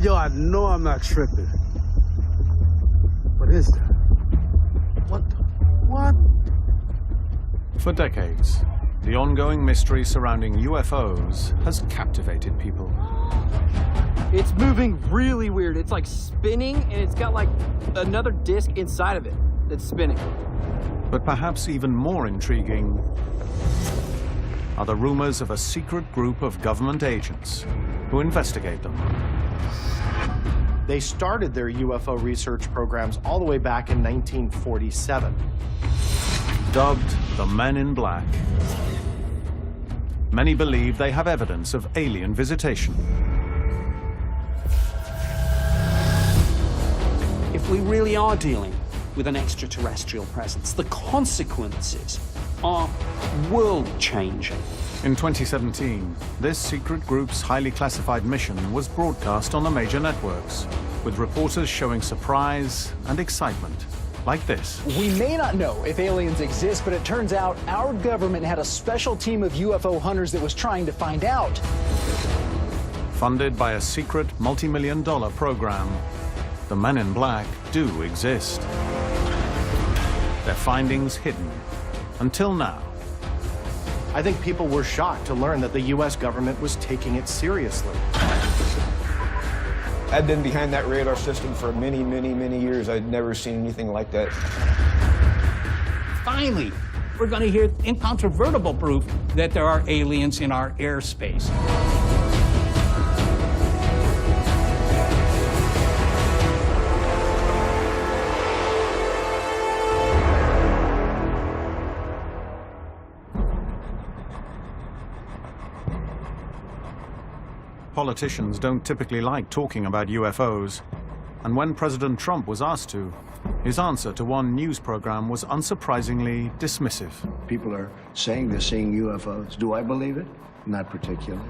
Yo, I know I'm not tripping. What is that? What the? What? For decades, the ongoing mystery surrounding UFOs has captivated people. It's moving really weird. It's like spinning, and it's got like another disc inside of it that's spinning. But perhaps even more intriguing are the rumors of a secret group of government agents who investigate them. They started their UFO research programs all the way back in 1947. Dubbed the Men in Black. Many believe they have evidence of alien visitation. If we really are dealing with an extraterrestrial presence, the consequences are world-changing. In 2017, this secret group's highly classified mission was broadcast on the major networks, with reporters showing surprise and excitement, like this. We may not know if aliens exist, but it turns out our government had a special team of UFO hunters that was trying to find out. Funded by a secret multi-million-dollar program, the Men in Black do exist. Their findings hidden, until now. I think people were shocked to learn that the U.S. government was taking it seriously. I'd been behind that radar system for many, many, many years. I'd never seen anything like that. Finally, we're going to hear incontrovertible proof that there are aliens in our airspace. Politicians don't typically like talking about UFOs, and when President Trump was asked to, his answer to one news program was unsurprisingly dismissive. People are saying they're seeing UFOs. Do I believe it? Not particularly.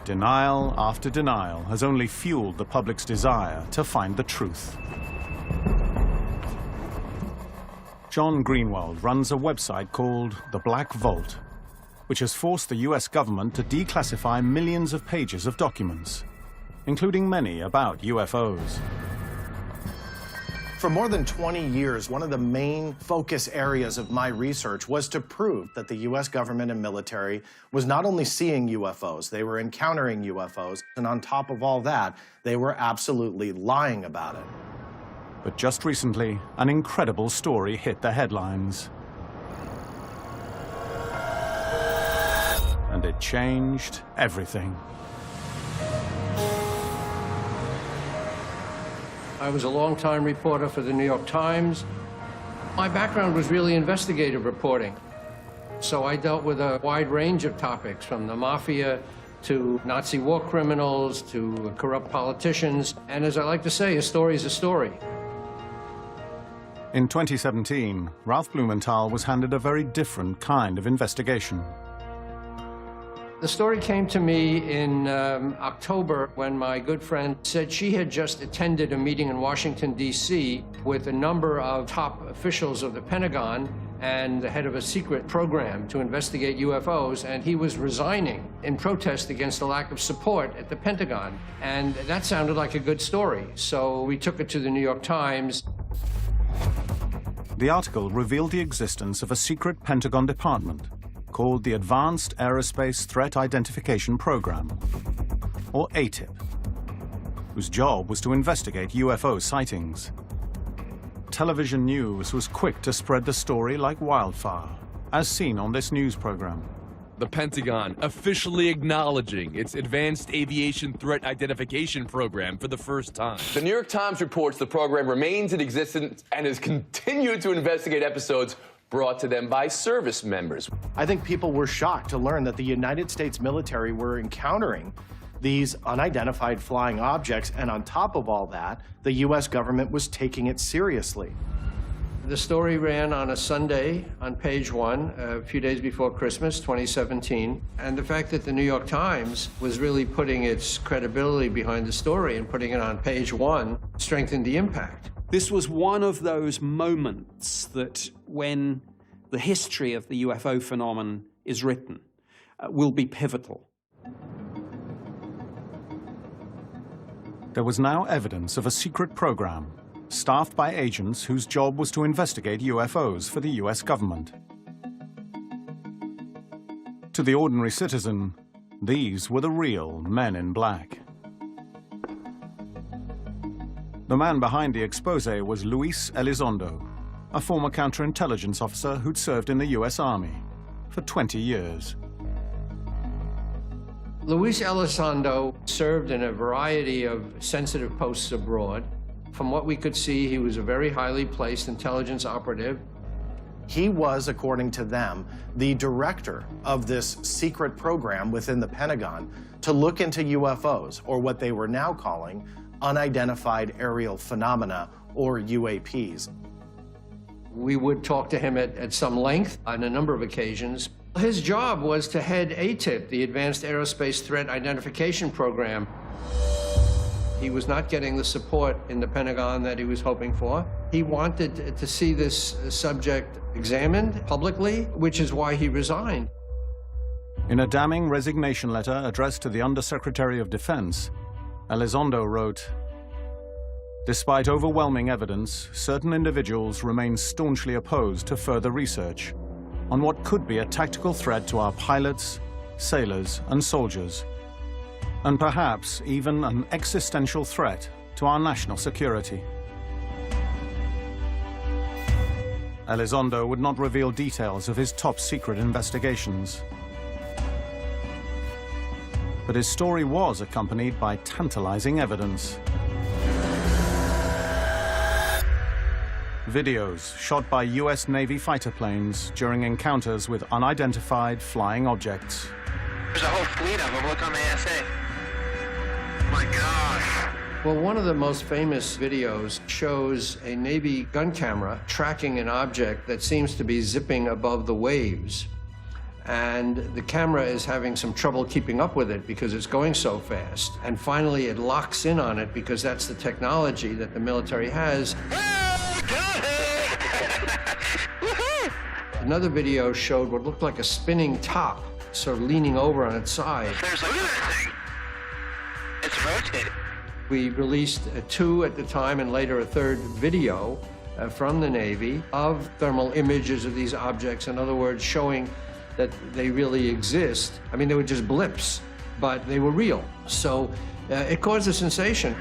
Denial after denial has only fueled the public's desire to find the truth. John Greenwald runs a website called The Black Vault, which has forced the US government to declassify millions of pages of documents, including many about UFOs. For more than 20 years, one of the main focus areas of my research was to prove that the U.S. government and military was not only seeing UFOs, they were encountering UFOs, and on top of all that, they were absolutely lying about it. But just recently, an incredible story hit the headlines. And it changed everything. I was a long-time reporter for the New York Times. My background was really investigative reporting. So I dealt with a wide range of topics, from the mafia to Nazi war criminals to corrupt politicians. And as I like to say, a story is a story. In 2017, Ralph Blumenthal was handed a very different kind of investigation. The story came to me in October when my good friend said she had just attended a meeting in Washington, D.C. with a number of top officials of the Pentagon and the head of a secret program to investigate UFOs, and he was resigning in protest against the lack of support at the Pentagon. And that sounded like a good story, so we took it to the New York Times. The article revealed the existence of a secret Pentagon department called the Advanced Aerospace Threat Identification Program, or ATIP, whose job was to investigate UFO sightings. Television news was quick to spread the story like wildfire, as seen on this news program. The Pentagon officially acknowledging its Advanced Aviation Threat Identification Program for the first time. The New York Times reports the program remains in existence and has continued to investigate episodes brought to them by service members. I think people were shocked to learn that the United States military were encountering these unidentified flying objects, and on top of all that, the U.S. government was taking it seriously. The story ran on a Sunday on page 1, a few days before Christmas, 2017. And the fact that the New York Times was really putting its credibility behind the story and putting it on page 1 strengthened the impact. This was one of those moments that, when the history of the UFO phenomenon is written, will be pivotal. There was now evidence of a secret program staffed by agents whose job was to investigate UFOs for the US government. To the ordinary citizen, these were the real men in black. The man behind the expose was Luis Elizondo, a former counterintelligence officer who'd served in the US Army for 20 years. Luis Elizondo served in a variety of sensitive posts abroad. From what we could see, he was a very highly placed intelligence operative. He was, according to them, the director of this secret program within the Pentagon to look into UFOs, or what they were now calling unidentified aerial phenomena, or UAPs. We would talk to him at some length on a number of occasions. His job was to head ATIP, the Advanced Aerospace Threat Identification Program. He was not getting the support in the Pentagon that he was hoping for. He wanted to see this subject examined publicly, which is why he resigned. In a damning resignation letter addressed to the Undersecretary of Defense, Elizondo wrote, "Despite overwhelming evidence, certain individuals remain staunchly opposed to further research on what could be a tactical threat to our pilots, sailors, and soldiers, and perhaps even an existential threat to our national security." Elizondo would not reveal details of his top-secret investigations. But his story was accompanied by tantalizing evidence. Videos shot by US Navy fighter planes during encounters with unidentified flying objects. There's a whole fleet of them. Look on the ASA. My gosh. Well, one of the most famous videos shows a Navy gun camera tracking an object that seems to be zipping above the waves. And the camera is having some trouble keeping up with it because it's going so fast. And finally, it locks in on it because that's the technology that the military has. Another video showed what looked like a spinning top, sort of leaning over on its side. There's look at that thing. It's rotating. We released two at the time and later a third video from the Navy of thermal images of these objects. In other words, showing that they really exist. I mean, they were just blips, but they were real. So it caused a sensation.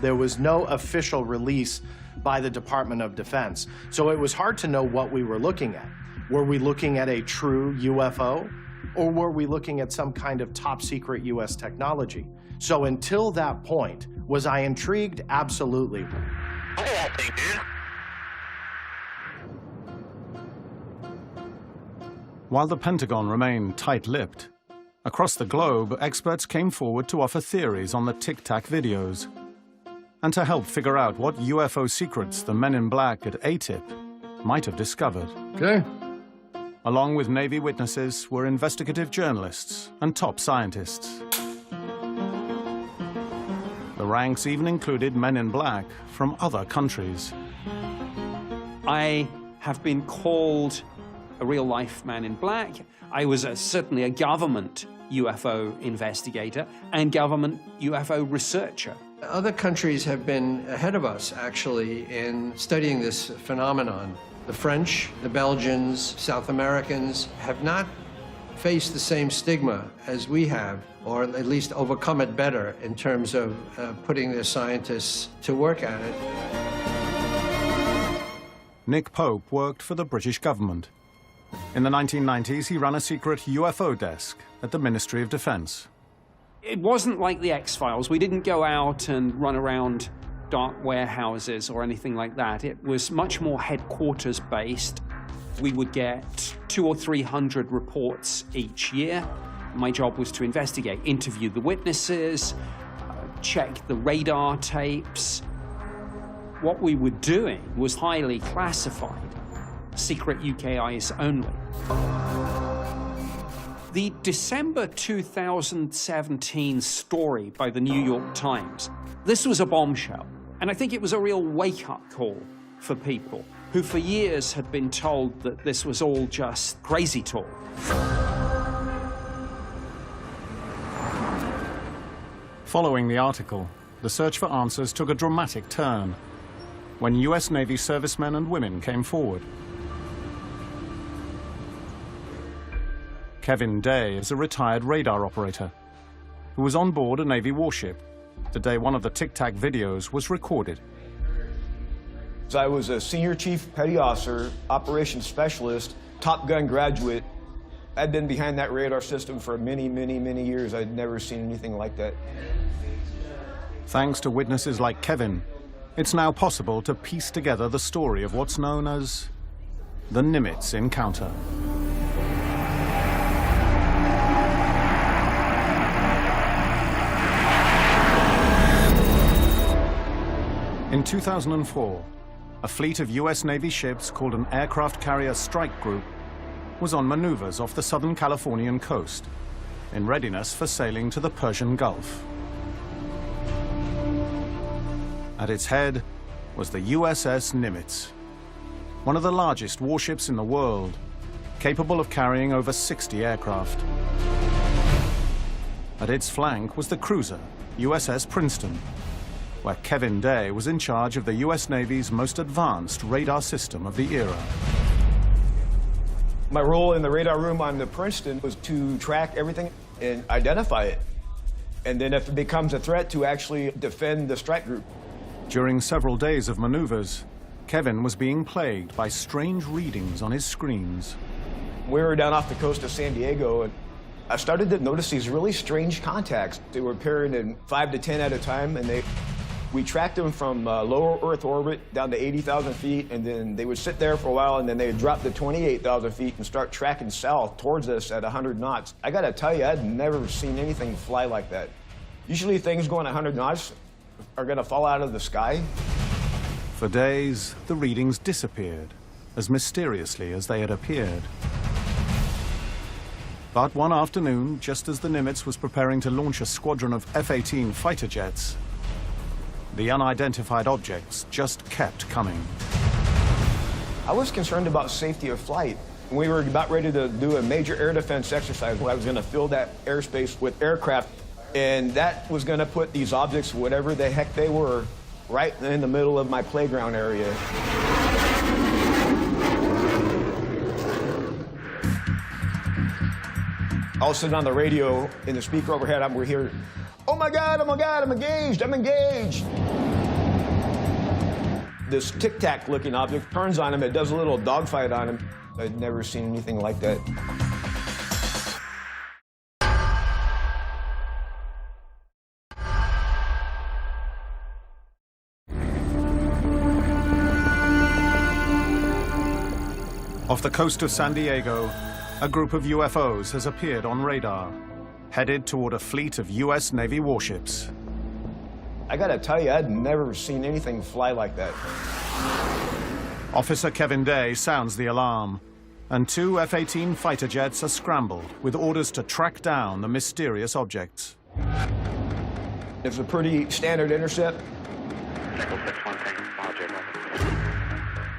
There was no official release by the Department of Defense, so it was hard to know what we were looking at. Were we looking at a true UFO, or were we looking at some kind of top-secret US technology? So until that point, was I intrigued? Absolutely. Look at that thing, dude. While the Pentagon remained tight-lipped, across the globe, experts came forward to offer theories on the Tic Tac videos and to help figure out what UFO secrets the men in black at ATIP might have discovered. Okay. Along with Navy witnesses were investigative journalists and top scientists. The ranks even included men in black from other countries. I have been called a real-life man in black. I was certainly a government UFO investigator and government UFO researcher. Other countries have been ahead of us, actually, in studying this phenomenon. The French, the Belgians, South Americans have not faced the same stigma as we have, or at least overcome it better in terms of putting their scientists to work at it. Nick Pope worked for the British government. In the 1990s, he ran a secret UFO desk at the Ministry of Defense. It wasn't like the X-Files. We didn't go out and run around dark warehouses or anything like that. It was much more headquarters-based. We would get 200 or 300 reports each year. My job was to investigate, interview the witnesses, check the radar tapes. What we were doing was highly classified, secret UK eyes only. The December 2017 story by the New York Times, this was a bombshell. And I think it was a real wake-up call for people who for years had been told that this was all just crazy talk. Following the article, the search for answers took a dramatic turn when US Navy servicemen and women came forward. Kevin Day is a retired radar operator who was on board a Navy warship the day one of the Tic Tac videos was recorded. I was a senior chief petty officer, operations specialist, Top Gun graduate. I'd been behind that radar system for many, many, many years. I'd never seen anything like that. Thanks to witnesses like Kevin, it's now possible to piece together the story of what's known as the Nimitz encounter. In 2004, a fleet of US Navy ships called an Aircraft Carrier Strike Group was on maneuvers off the Southern Californian coast in readiness for sailing to the Persian Gulf. At its head was the USS Nimitz, one of the largest warships in the world, capable of carrying over 60 aircraft. At its flank was the cruiser, USS Princeton, where Kevin Day was in charge of the US Navy's most advanced radar system of the era. My role in the radar room on the Princeton was to track everything and identify it. And then if it becomes a threat, to actually defend the strike group. During several days of maneuvers, Kevin was being plagued by strange readings on his screens. We were down off the coast of San Diego, and I started to notice these really strange contacts. They were appearing in 5 to 10 at a time, and we tracked them from lower Earth orbit down to 80,000 feet, and then they would sit there for a while, and then they'd drop to 28,000 feet and start tracking south towards us at 100 knots. I gotta tell you, I'd never seen anything fly like that. Usually things going 100 knots are gonna fall out of the sky. For days, the readings disappeared as mysteriously as they had appeared. But one afternoon, just as the Nimitz was preparing to launch a squadron of F-18 fighter jets, the unidentified objects just kept coming. I was concerned about safety of flight. We were about ready to do a major air defense exercise where I was going to fill that airspace with aircraft, and that was going to put these objects, whatever the heck they were, right in the middle of my playground area. All of a sudden on the radio, in the speaker overhead, we're hearing, oh my God, I'm engaged, I'm engaged. This Tic Tac looking object turns on him, it does a little dogfight on him. I'd never seen anything like that. Off the coast of San Diego, a group of UFOs has appeared on radar, headed toward a fleet of US Navy warships. I gotta tell you, I'd never seen anything fly like that. Officer Kevin Day sounds the alarm, and 2 F-18 fighter jets are scrambled with orders to track down the mysterious objects. It's a pretty standard intercept.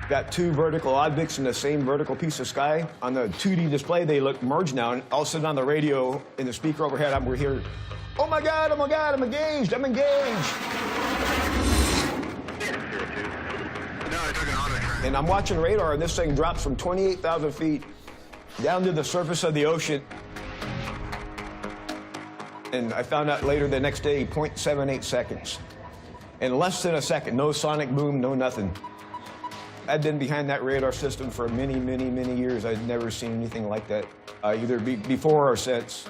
Got 2 vertical objects in the same vertical piece of sky. On the 2D display, they look merged now, and all of a sudden on the radio, in the speaker overhead, we're hearing, oh my God, I'm engaged, I'm engaged. And I'm watching radar, and this thing drops from 28,000 feet down to the surface of the ocean. And I found out later the next day, 0.78 seconds. In less than a second, no sonic boom, no nothing. I'd been behind that radar system for many, many, many years. I'd never seen anything like that, either before or since.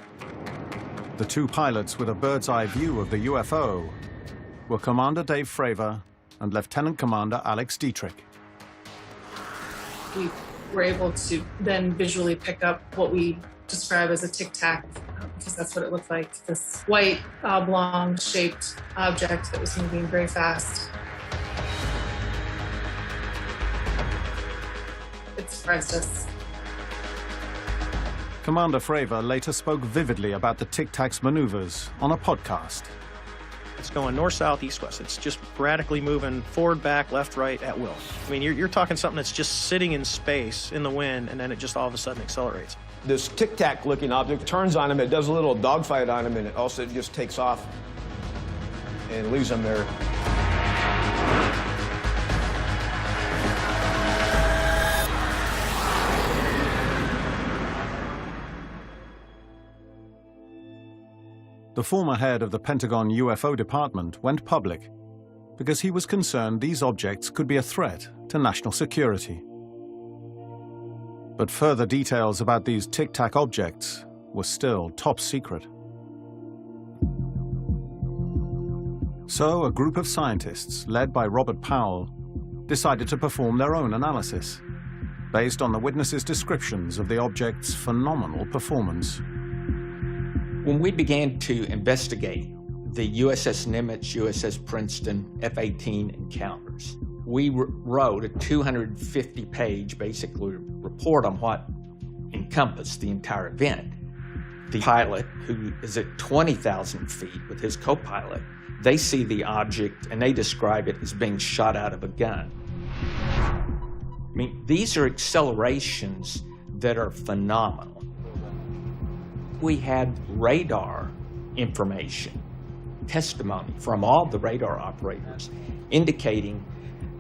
The 2 pilots with a bird's eye view of the UFO were Commander Dave Fravor and Lieutenant Commander Alex Dietrich. We were able to then visually pick up what we describe as a Tic Tac, because that's what it looked like, this white oblong-shaped object that was moving very fast. It surprised us. Commander Fravor later spoke vividly about the Tic Tac's maneuvers on a podcast. It's going north, south, east, west. It's just radically moving forward, back, left, right, at will. I mean, you're talking something that's just sitting in space, in the wind, and then it just all of a sudden accelerates. This Tic Tac looking object turns on him, it does a little dogfight on him, and it also just takes off. and leaves them there. The former head of the Pentagon UFO department went public because he was concerned these objects could be a threat to national security. But further details about these Tic Tac objects were still top secret. So a group of scientists, led by Robert Powell, decided to perform their own analysis, based on the witnesses' descriptions of the object's phenomenal performance. When we began to investigate the USS Nimitz, USS Princeton, F-18 encounters, we wrote a 250-page, basically, report on what encompassed the entire event. The pilot, who is at 20,000 feet with his co-pilot, they see the object and they describe it as being shot out of a gun. I mean, these are accelerations that are phenomenal. We had radar information, testimony from all the radar operators indicating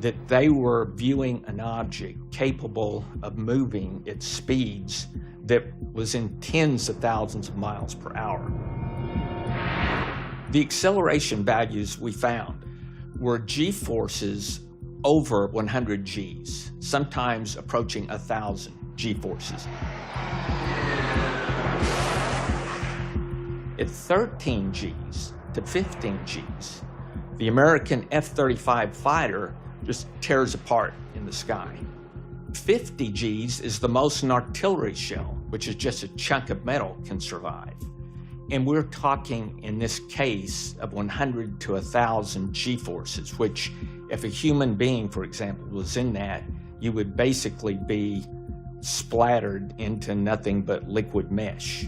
that they were viewing an object capable of moving at speeds that was in tens of thousands of miles per hour. The acceleration values we found were G-forces over 100 Gs, sometimes approaching 1,000 G-forces. At 13 Gs to 15 Gs, the American F-35 fighter just tears apart in the sky. 50 Gs is the most an artillery shell, which is just a chunk of metal, can survive. And we're talking, in this case, of 100 to 1,000 G-forces, which, if a human being, for example, was in that, you would basically be splattered into nothing but liquid mesh.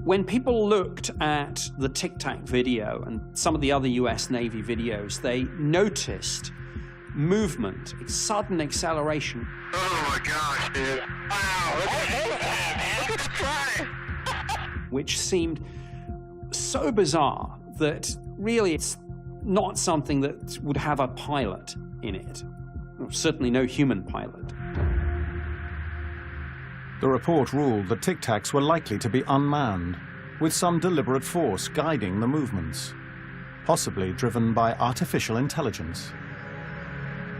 When people looked at the Tic Tac video and some of the other US Navy videos, they noticed movement, sudden acceleration. Oh my gosh, dude. Wow, look at the fly. Which seemed so bizarre that really it's not something that would have a pilot in it. Certainly no human pilot. The report ruled that Tic Tacs were likely to be unmanned, with some deliberate force guiding the movements, possibly driven by artificial intelligence.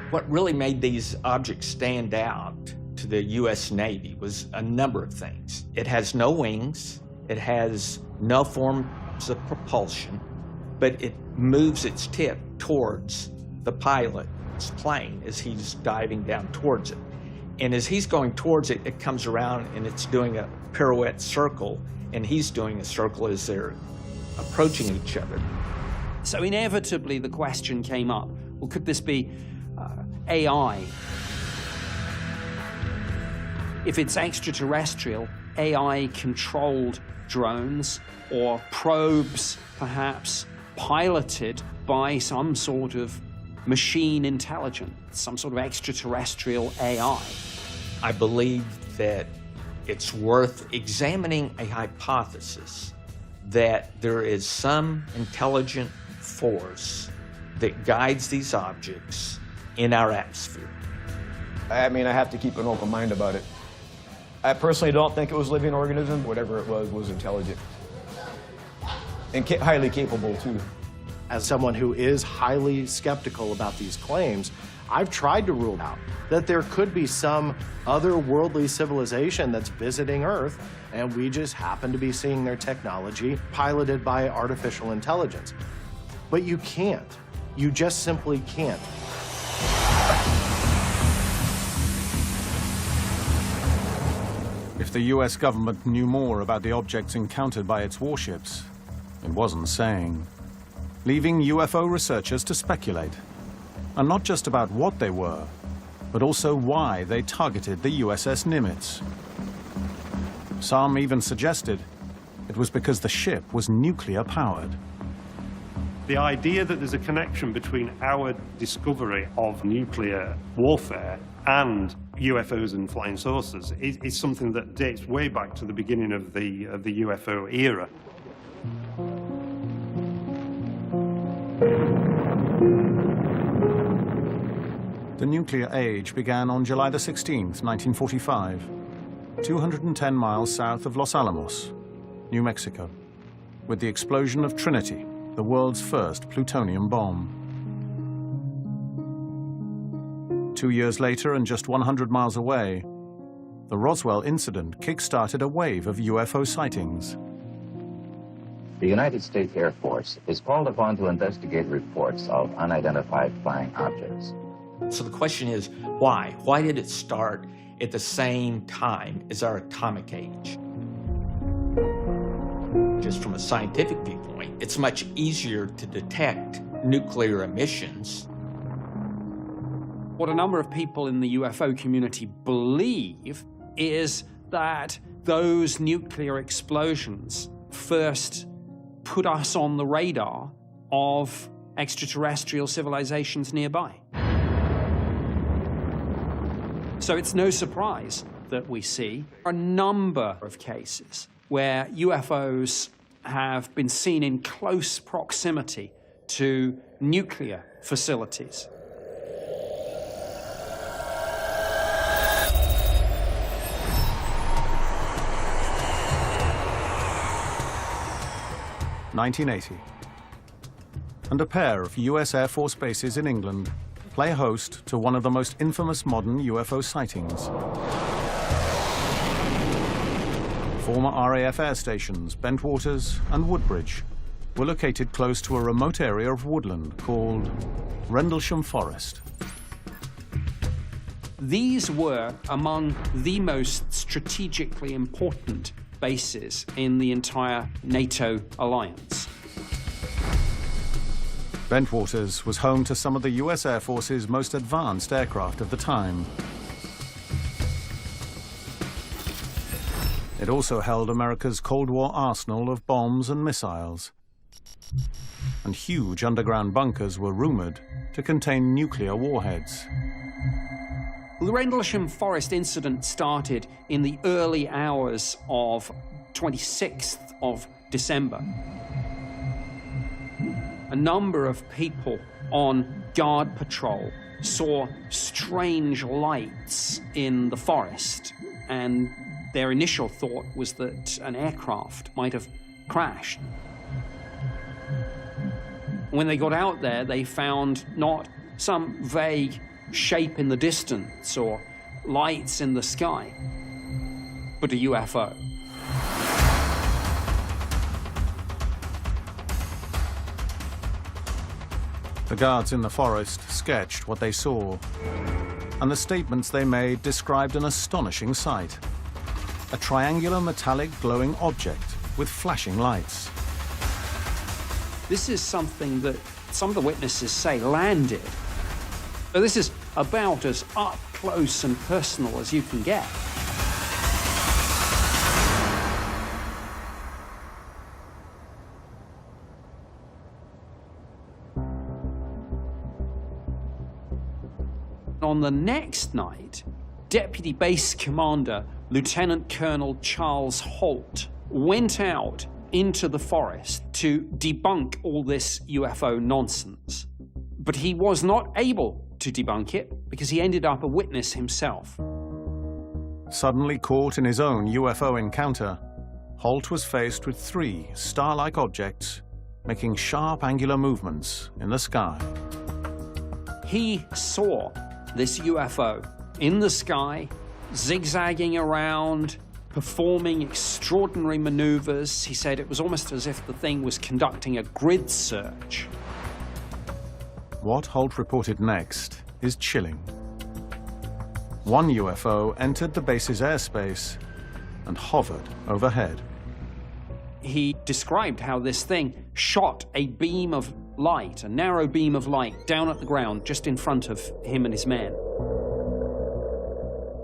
What really made these objects stand out to the US Navy was a number of things. It has no wings, it has no forms of propulsion, but it moves its tip towards the pilot's plane as he's diving down towards it. And as he's going towards it, it comes around and it's doing a pirouette circle, and he's doing a circle as they're approaching each other. So inevitably the question came up, well, could this be AI? If it's extraterrestrial, AI-controlled drones or probes, perhaps piloted by some sort of machine intelligence, some sort of extraterrestrial AI. I believe that it's worth examining a hypothesis that there is some intelligent force that guides these objects in our atmosphere. I mean, I have to keep an open mind about it. I personally don't think it was a living organism. Whatever it was intelligent. And highly capable, too. As someone who is highly skeptical about these claims, I've tried to rule out that there could be some otherworldly civilization that's visiting Earth, and we just happen to be seeing their technology piloted by artificial intelligence. But you can't. You just simply can't. If the US government knew more about the objects encountered by its warships, it wasn't saying, leaving UFO researchers to speculate, and not just about what they were, but also why they targeted the USS Nimitz. Some even suggested it was because the ship was nuclear-powered. The idea that there's a connection between our discovery of nuclear warfare and UFOs and flying saucers is something that dates way back to the beginning of the UFO era. The nuclear age began on July the 16th, 1945, 210 miles south of Los Alamos, New Mexico, with the explosion of Trinity, the world's first plutonium bomb. 2 years later, and just 100 miles away, the Roswell incident kick-started a wave of UFO sightings. The United States Air Force is called upon to investigate reports of unidentified flying objects. So the question is, why? Why did it start at the same time as our atomic age? Just from a scientific viewpoint, it's much easier to detect nuclear emissions. What a number of people in the UFO community believe is that those nuclear explosions first put us on the radar of extraterrestrial civilizations nearby. So it's no surprise that we see a number of cases where UFOs have been seen in close proximity to nuclear facilities. (1980), and a pair of US Air Force bases in England play host to one of the most infamous modern UFO sightings. Former RAF air stations, Bentwaters and Woodbridge, were located close to a remote area of woodland called Rendlesham Forest. These were among the most strategically important bases in the entire NATO alliance. Bentwaters was home to some of the US Air Force's most advanced aircraft of the time. It also held America's Cold War arsenal of bombs and missiles. And huge underground bunkers were rumored to contain nuclear warheads. The Rendlesham Forest incident started in the early hours of 26th of December. A number of people on guard patrol saw strange lights in the forest, and their initial thought was that an aircraft might have crashed. When they got out there, they found not some vague shape in the distance or lights in the sky, but a UFO. The guards in the forest sketched what they saw, and the statements they made described an astonishing sight. A triangular metallic glowing object with flashing lights. This is something that some of the witnesses say landed. So this is about as up close and personal as you can get. On the next night, Deputy Base Commander Lieutenant Colonel Charles Holt went out into the forest to debunk all this UFO nonsense. But he was not able to debunk it because he ended up a witness himself. Suddenly caught in his own UFO encounter, Holt was faced with 3 star-like objects making sharp angular movements in the sky. He saw this UFO in the sky, zigzagging around, performing extraordinary maneuvers. He said it was almost as if the thing was conducting a grid search. What Holt reported next is chilling. One UFO entered the base's airspace and hovered overhead. He described how this thing shot a beam of light, a narrow beam of light, down at the ground just in front of him and his men.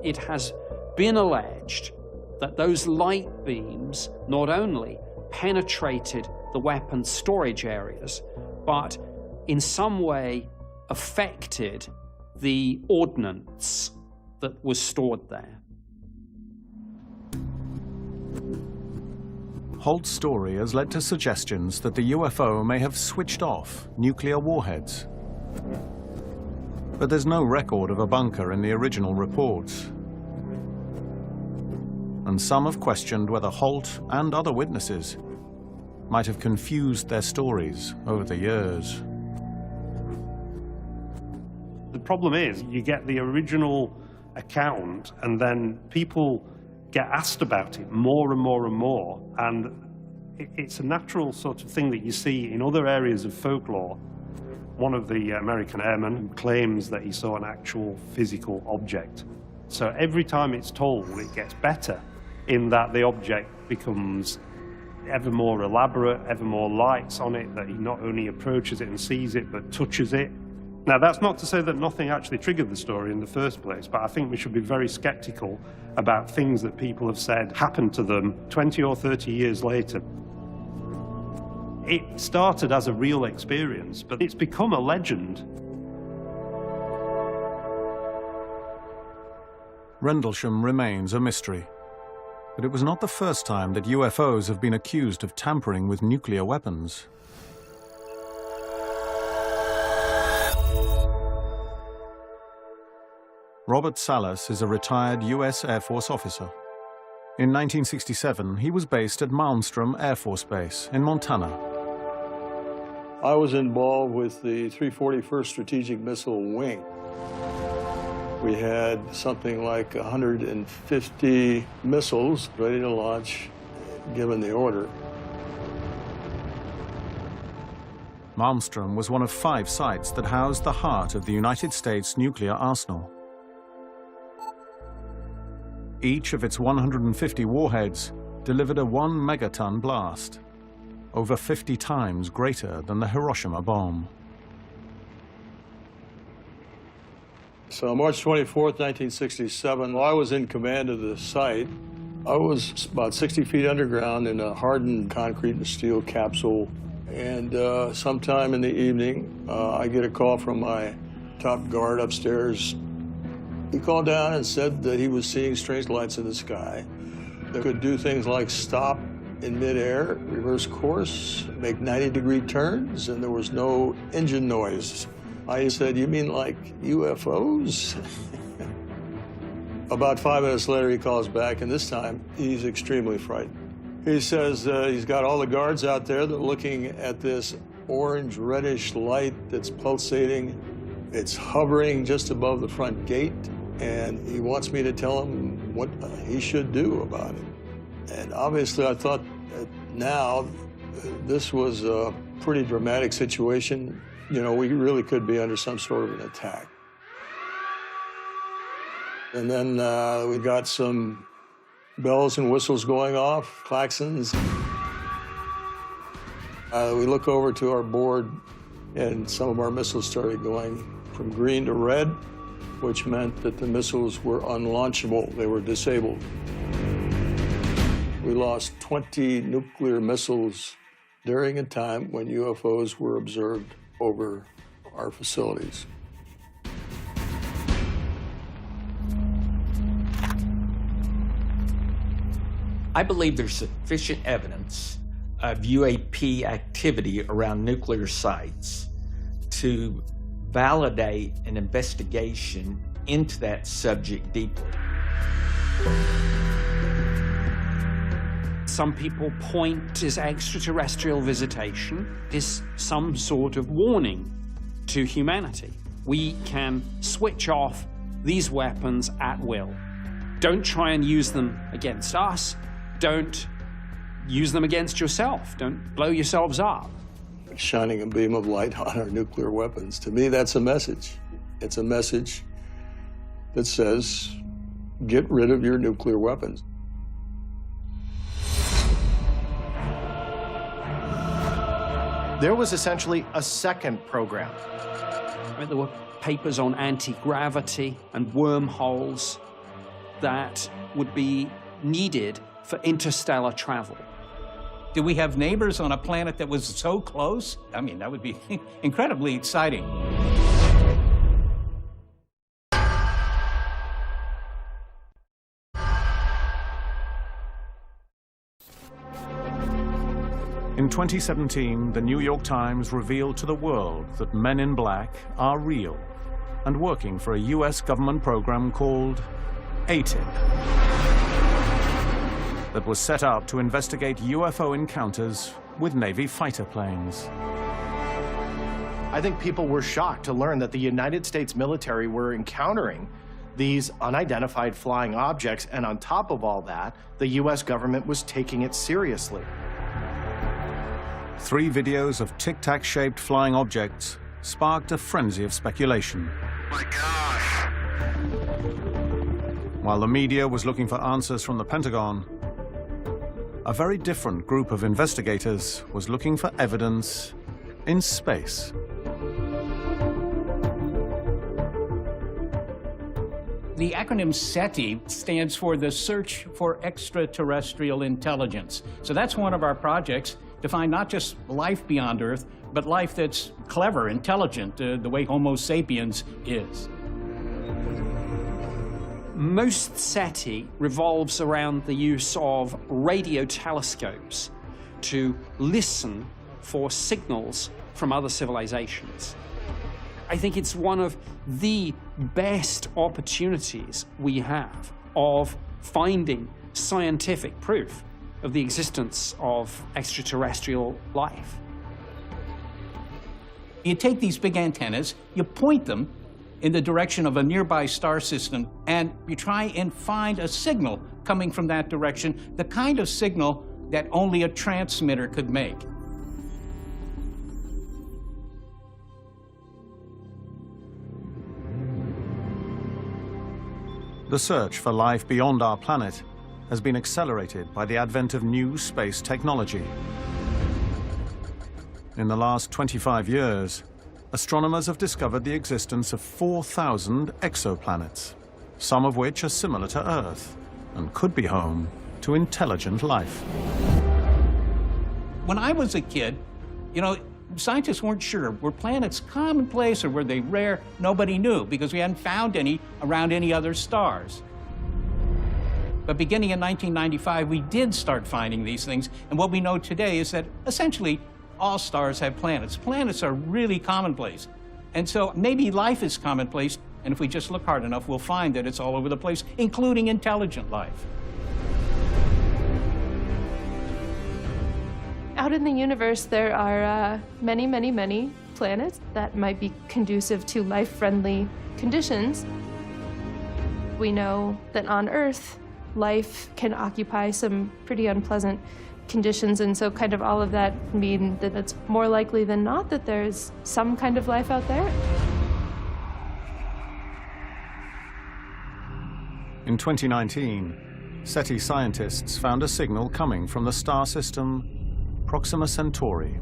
It has been alleged that those light beams not only penetrated the weapons storage areas, but in some way affected the ordnance that was stored there. Holt's story has led to suggestions that the UFO may have switched off nuclear warheads But there's no record of a bunker in the original reports. And some have questioned whether Holt and other witnesses might have confused their stories over the years. The problem is, you get the original account, and then people get asked about it more and more and more, and it's a natural sort of thing that you see in other areas of folklore. One of the American airmen claims that he saw an actual physical object. So every time it's told, it gets better in that the object becomes ever more elaborate, ever more lights on it, that he not only approaches it and sees it, but touches it. Now, that's not to say that nothing actually triggered the story in the first place, but I think we should be very skeptical about things that people have said happened to them 20 or 30 years later. It started as a real experience, but it's become a legend. Rendlesham remains a mystery, but it was not the first time that UFOs have been accused of tampering with nuclear weapons. Robert Salas is a retired US Air Force officer. In 1967, he was based at Malmstrom Air Force Base in Montana. I was involved with the 341st Strategic Missile Wing. We had something like 150 missiles ready to launch, given the order. Malmstrom was one of 5 sites that housed the heart of the United States nuclear arsenal. Each of its 150 warheads delivered a 1 megaton blast, over 50 times greater than the Hiroshima bomb. So March 24th, 1967, while I was in command of the site, I was about 60 feet underground in a hardened concrete and steel capsule. And sometime in the evening, I get a call from my top guard upstairs. He called down and said that he was seeing strange lights in the sky that could do things like stop in midair, reverse course, make 90-degree turns, and there was no engine noise. I said, "You mean like UFOs?" About 5 minutes later, he calls back, and this time he's extremely frightened. He says he's got all the guards out there that are looking at this orange-reddish light that's pulsating. It's hovering just above the front gate, and he wants me to tell him what he should do about it. And obviously, I thought that now this was a pretty dramatic situation. You know, we really could be under some sort of an attack. And then we got some bells and whistles going off, klaxons. We look over to our board, and some of our missiles started going from green to red, which meant that the missiles were unlaunchable. They were disabled. We lost 20 nuclear missiles during a time when UFOs were observed over our facilities. I believe there's sufficient evidence of UAP activity around nuclear sites to validate an investigation into that subject deeply. Some people point as extraterrestrial visitation is some sort of warning to humanity. We can switch off these weapons at will. Don't try and use them against us. Don't use them against yourself. Don't blow yourselves up. Shining a beam of light on our nuclear weapons. To me, that's a message. It's a message that says, get rid of your nuclear weapons. There was essentially a second program. There were papers on anti-gravity and wormholes that would be needed for interstellar travel. Do we have neighbors on a planet that was so close? I mean, that would be incredibly exciting. In In 2017, the New York Times revealed to the world that men in black are real and working for a US government program called ATIP that was set up to investigate UFO encounters with Navy fighter planes. I think people were shocked to learn that the United States military were encountering these unidentified flying objects, and on top of all that, the US government was taking it seriously. 3 videos of tic-tac-shaped flying objects sparked a frenzy of speculation. My gosh. While the media was looking for answers from the Pentagon, a very different group of investigators was looking for evidence in space. The acronym SETI stands for the Search for Extraterrestrial Intelligence. So that's one of our projects to find not just life beyond Earth, but life that's clever, intelligent, the way Homo sapiens is. Most SETI revolves around the use of radio telescopes to listen for signals from other civilizations. I think it's one of the best opportunities we have of finding scientific proof of the existence of extraterrestrial life. You take these big antennas, you point them in the direction of a nearby star system, and you try and find a signal coming from that direction, the kind of signal that only a transmitter could make. The search for life beyond our planet has been accelerated by the advent of new space technology. In the last 25 years, astronomers have discovered the existence of 4,000 exoplanets, some of which are similar to Earth and could be home to intelligent life. When I was a kid, you know, scientists weren't sure, were planets commonplace or were they rare? Nobody knew because we hadn't found any around any other stars. But beginning in 1995, we did start finding these things, and what we know today is that essentially all stars have planets. Planets are really commonplace. And so maybe life is commonplace, and if we just look hard enough, we'll find that it's all over the place, including intelligent life. Out in the universe, there are many, many, many planets that might be conducive to life-friendly conditions. We know that on Earth, life can occupy some pretty unpleasant conditions, and so kind of all of that mean that it's more likely than not that there's some kind of life out there. In 2019, SETI scientists found a signal coming from the star system Proxima Centauri.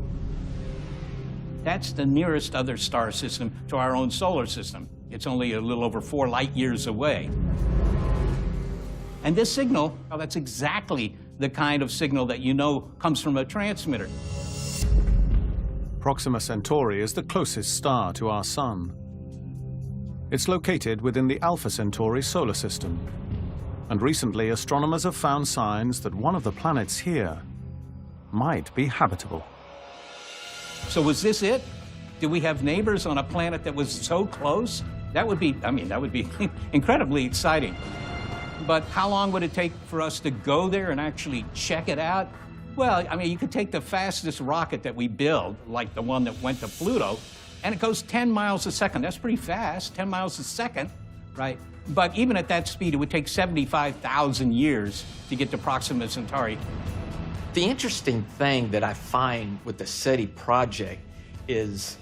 That's the nearest other star system to our own solar system. It's only a little over 4 light years away. And this signal, well, that's exactly the kind of signal that you know comes from a transmitter. Proxima Centauri is the closest star to our Sun. It's located within the Alpha Centauri solar system. And recently, astronomers have found signs that one of the planets here might be habitable. So was this it? Did we have neighbors on a planet that was so close? That would be, I mean, that would be incredibly exciting. But how long would it take for us to go there and actually check it out? Well, I mean, you could take the fastest rocket that we build, like the one that went to Pluto, and it goes 10 miles a second. That's pretty fast, 10 miles a second, right? But even at that speed, it would take 75,000 years to get to Proxima Centauri. The interesting thing that I find with the SETI project is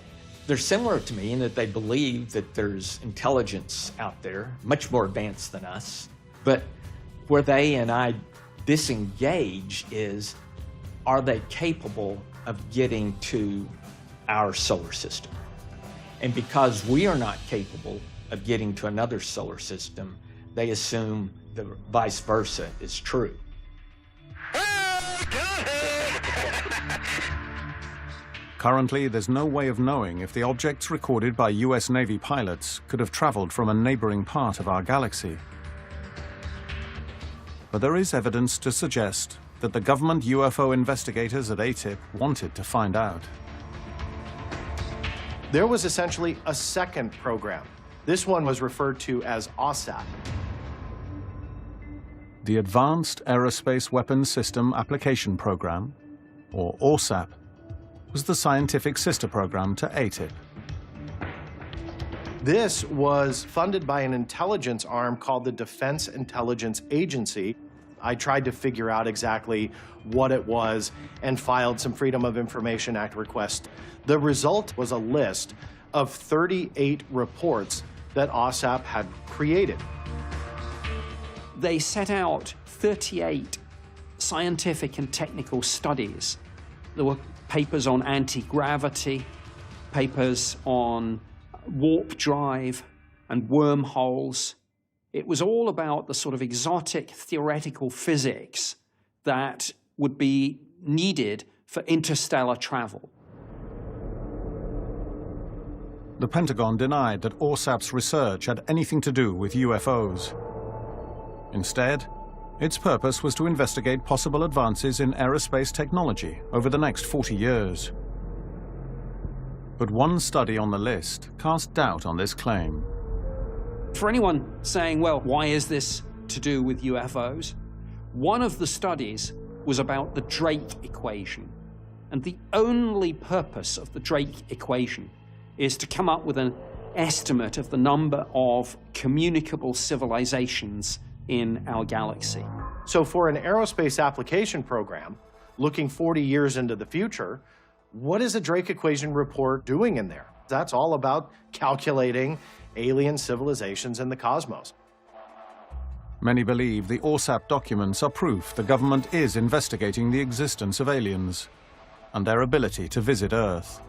they're similar to me in that they believe that there's intelligence out there, much more advanced than us. But where they and I disengage is, are they capable of getting to our solar system? And because we are not capable of getting to another solar system, they assume the vice versa is true. Currently, there's no way of knowing if the objects recorded by US Navy pilots could have traveled from a neighboring part of our galaxy. But there is evidence to suggest that the government UFO investigators at ATIP wanted to find out. There was essentially a second program. This one was referred to as OSAP. The Advanced Aerospace Weapons System Application Program, or OSAP, was the scientific sister program to ATIP. This was funded by an intelligence arm called the Defense Intelligence Agency. I tried to figure out exactly what it was and filed some Freedom of Information Act requests. The result was a list of 38 reports that OSAP had created. They set out 38 scientific and technical studies. There were papers on anti-gravity, papers on warp drive and wormholes. It was all about the sort of exotic theoretical physics that would be needed for interstellar travel. The Pentagon denied that OSAP's research had anything to do with UFOs. Instead, its purpose was to investigate possible advances in aerospace technology over the next 40 years. But one study on the list cast doubt on this claim. For anyone saying, well, why is this to do with UFOs? One of the studies was about the Drake equation. And the only purpose of the Drake equation is to come up with an estimate of the number of communicable civilizations in our galaxy. So for an aerospace application program, looking 40 years into the future, what is a Drake equation report doing in there? That's all about calculating alien civilizations in the cosmos. Many believe the OSAP documents are proof the government is investigating the existence of aliens and their ability to visit Earth.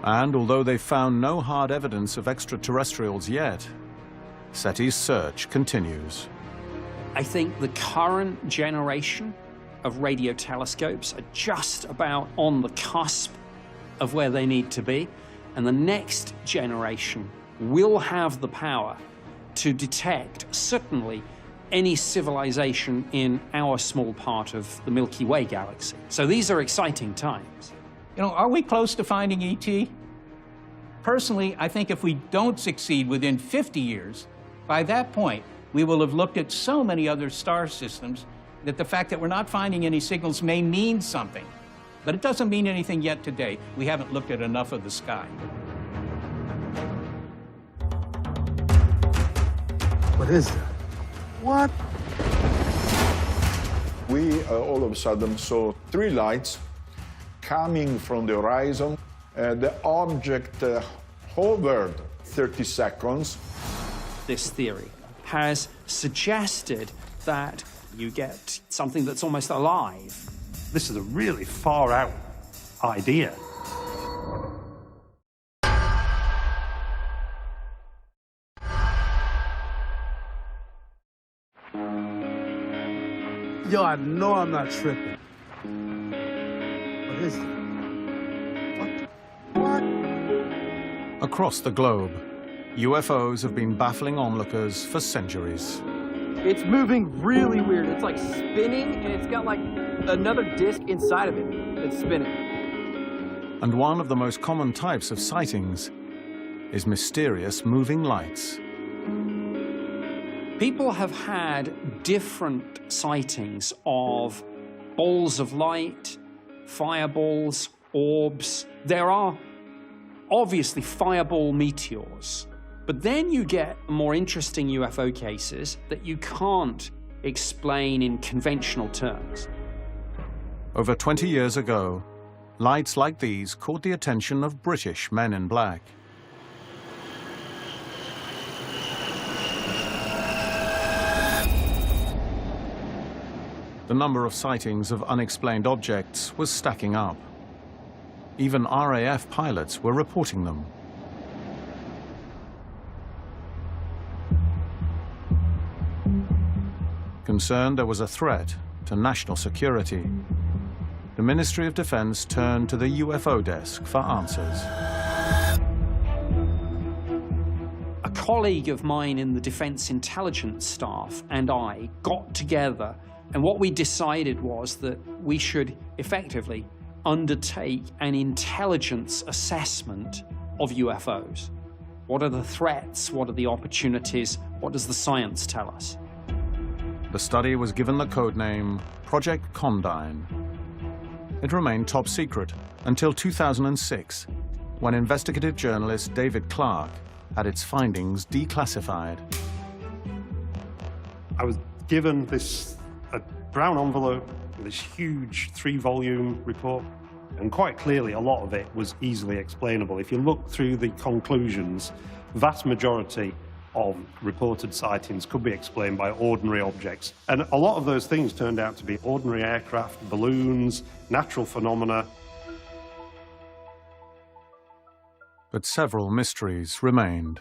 And although they've found no hard evidence of extraterrestrials yet, SETI's search continues. I think the current generation of radio telescopes are just about on the cusp of where they need to be, and the next generation will have the power to detect, certainly, any civilization in our small part of the Milky Way galaxy. So these are exciting times. You know, are we close to finding ET? Personally, I think if we don't succeed within 50 years, by that point, we will have looked at so many other star systems that the fact that we're not finding any signals may mean something. But it doesn't mean anything yet today. We haven't looked at enough of the sky. What is that? What? We all of a sudden saw three lights coming from the horizon. The object hovered 30 seconds. This theory has suggested that you get something that's almost alive. This is a really far out idea. Yo, I know I'm not tripping. What is that? What? Across the globe, UFOs have been baffling onlookers for centuries. It's moving really weird. It's like spinning, and it's got like another disc inside of it that's spinning. And one of the most common types of sightings is mysterious moving lights. People have had different sightings of balls of light, fireballs, orbs. There are obviously fireball meteors. But then you get more interesting UFO cases that you can't explain in conventional terms. Over 20 years ago, lights like these caught the attention of British men in black. The number of sightings of unexplained objects was stacking up. Even RAF pilots were reporting them. Concerned there was a threat to national security, the Ministry of Defense turned to the UFO desk for answers. A colleague of mine in the Defense Intelligence Staff and I got together, and what we decided was that we should effectively undertake an intelligence assessment of UFOs. What are the threats? What are the opportunities? What does the science tell us? The study was given the codename Project Condign. It remained top secret until 2006, when investigative journalist David Clark had its findings declassified. I was given a brown envelope with this huge 3-volume report, and quite clearly a lot of it was easily explainable. If you look through the conclusions, vast majority of reported sightings could be explained by ordinary objects. And a lot of those things turned out to be ordinary aircraft, balloons, natural phenomena. But several mysteries remained.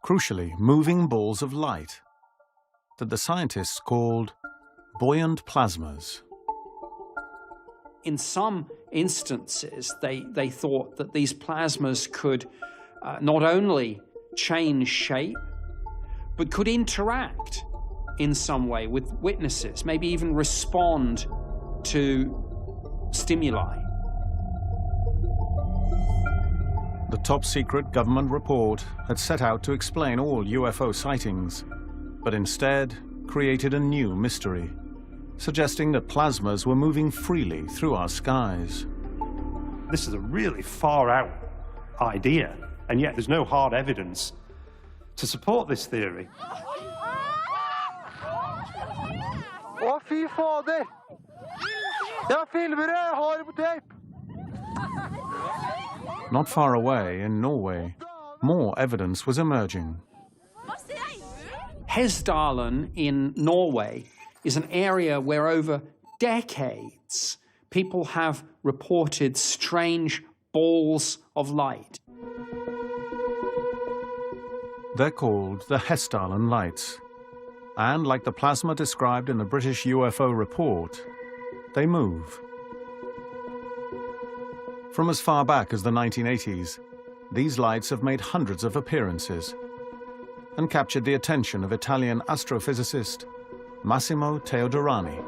Crucially, moving balls of light that the scientists called buoyant plasmas. In some instances, they thought that these plasmas could not only change shape, but could interact in some way with witnesses, maybe even respond to stimuli. The top-secret government report had set out to explain all UFO sightings, but instead created a new mystery, suggesting that plasmas were moving freely through our skies. This is a really far-out idea, and yet there's no hard evidence to support this theory. Å, fy fader! Jeg filmer det, jeg har det på tape! Not far away in Norway, more evidence was emerging. Hesdalen in Norway is an area where over decades people have reported strange balls of light. They're called the Hesdalen Lights, and like the plasma described in the British UFO report, they move. From as far back as the 1980s, these lights have made hundreds of appearances and captured the attention of Italian astrophysicist Massimo Teodorani.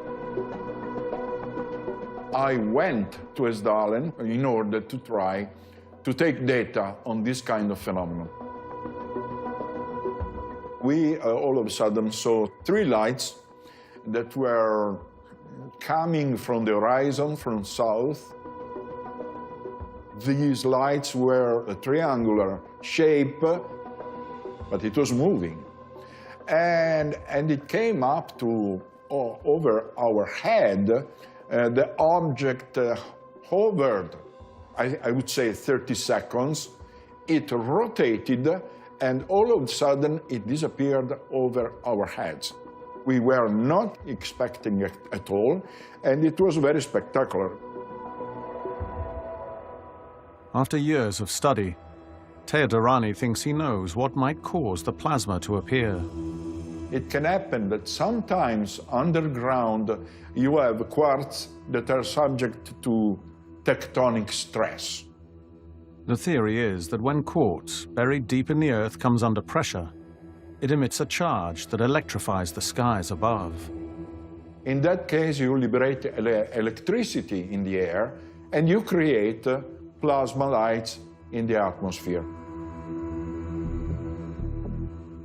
I went to Hesdalen in order to try to take data on this kind of phenomenon. We all of a sudden saw 3 lights that were coming from the horizon from south. These lights were a triangular shape, but it was moving. And it came up to over our head. The object hovered, I would say 30 seconds. It rotated, and all of a sudden it disappeared over our heads. We were not expecting it at all, and it was very spectacular. After years of study, Teodorani thinks he knows what might cause the plasma to appear. It can happen that sometimes underground you have quartz that are subject to tectonic stress. The theory is that when quartz, buried deep in the earth, comes under pressure, it emits a charge that electrifies the skies above. In that case, you liberate electricity in the air, and you create plasma lights in the atmosphere.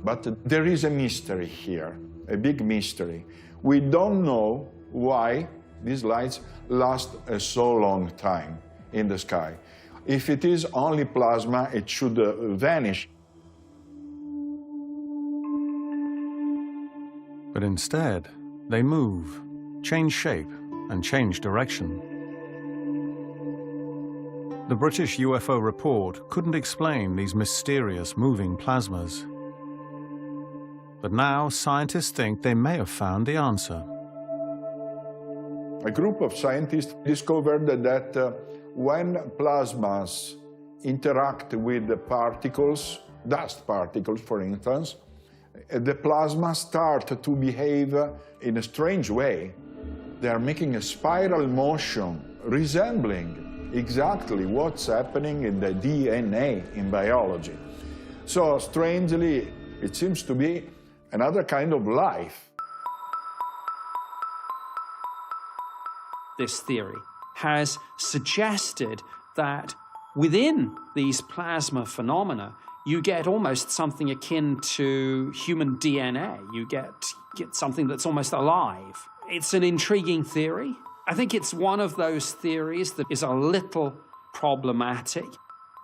But there is a mystery here, a big mystery. We don't know why these lights last a so long time in the sky. If it is only plasma, it should vanish. But instead, they move, change shape, and change direction. The British UFO report couldn't explain these mysterious moving plasmas. But now scientists think they may have found the answer. A group of scientists discovered that when plasmas interact with the particles, dust particles for instance, the plasma start to behave in a strange way. They are making a spiral motion resembling exactly what's happening in the DNA in biology. So strangely, it seems to be another kind of life. This theory has suggested that within these plasma phenomena, you get almost something akin to human DNA. You get something that's almost alive. It's an intriguing theory. I think it's one of those theories that is a little problematic,